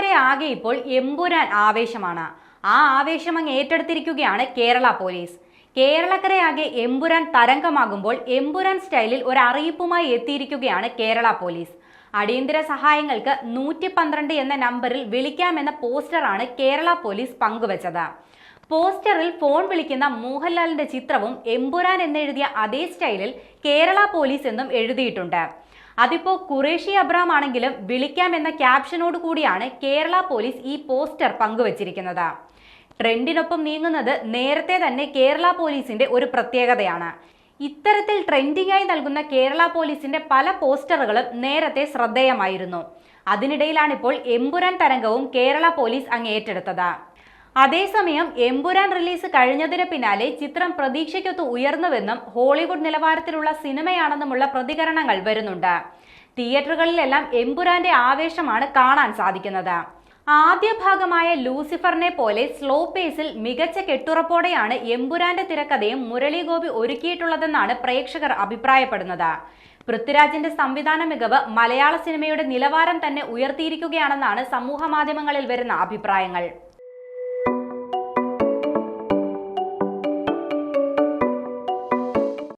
കേരളക്കരെ ആകെ ഇപ്പോൾ എമ്പുരാൻ ആവേശമാണ്. ആ ആവേശം അങ്ങ് ഏറ്റെടുത്തിരിക്കുകയാണ് കേരള പോലീസ്. കേരളക്കരയാകെ എമ്പുരാൻ തരംഗമാകുമ്പോൾ എമ്പുരാൻ സ്റ്റൈലിൽ ഒരു അറിയിപ്പുമായി എത്തിയിരിക്കുകയാണ് കേരള പോലീസ്. അടിയന്തര സഹായങ്ങൾക്ക് 112 എന്ന നമ്പറിൽ വിളിക്കാമെന്ന പോസ്റ്ററാണ് കേരള പോലീസ് പങ്കുവച്ചത്. പോസ്റ്ററിൽ ഫോൺ വിളിക്കുന്ന മോഹൻലാലിന്റെ ചിത്രവും എമ്പുരാൻ എന്നെഴുതിയ അതേ സ്റ്റൈലിൽ കേരള പോലീസ് എന്നും എഴുതിയിട്ടുണ്ട്. അതിപ്പോ ഖുറേഷി അബ്രഹാം ആണെങ്കിലും വിളിക്കാം എന്ന ക്യാപ്ഷനോട് കൂടിയാണ് കേരള പോലീസ് ഈ പോസ്റ്റർ പങ്കുവച്ചിരിക്കുന്നത്. ട്രെൻഡിനൊപ്പം നീങ്ങുന്നത് നേരത്തെ തന്നെ കേരള പോലീസിന്റെ ഒരു പ്രത്യേകതയാണ്. ഇത്തരത്തിൽ ട്രെൻഡിംഗ് ആയി നൽകുന്ന കേരള പോലീസിന്റെ പല പോസ്റ്ററുകളും നേരത്തെ ശ്രദ്ധേയമായിരുന്നു. അതിനിടയിലാണിപ്പോൾ എമ്പുരാൻ തരംഗവും കേരള പോലീസ് അങ്ങ് ഏറ്റെടുത്തത്. അതേസമയം എമ്പുരാൻ റിലീസ് കഴിഞ്ഞതിന് പിന്നാലെ ചിത്രം പ്രതീക്ഷയ്ക്കൊത്ത് ഉയർന്നുവെന്നും ഹോളിവുഡ് നിലവാരത്തിലുള്ള സിനിമയാണെന്നുമുള്ള പ്രതികരണങ്ങൾ വരുന്നുണ്ട്. തിയേറ്ററുകളിലെല്ലാം എമ്പുരാന്റെ ആവേശമാണ് കാണാൻ സാധിക്കുന്നത്. ആദ്യ ഭാഗമായ ലൂസിഫറിനെ പോലെ സ്ലോ പേസിൽ മികച്ച കെട്ടുറപ്പോടെയാണ് എമ്പുരാന്റെ തിരക്കഥയും മുരളി ഗോപി ഒരുക്കിയിട്ടുള്ളതെന്നാണ് പ്രേക്ഷകർ അഭിപ്രായപ്പെടുന്നത്. പൃഥ്വിരാജിന്റെ സംവിധാന മികവ് മലയാള സിനിമയുടെ നിലവാരം തന്നെ ഉയർത്തിയിരിക്കുകയാണെന്നാണ് സമൂഹ മാധ്യമങ്ങളിൽ വരുന്ന അഭിപ്രായങ്ങൾ.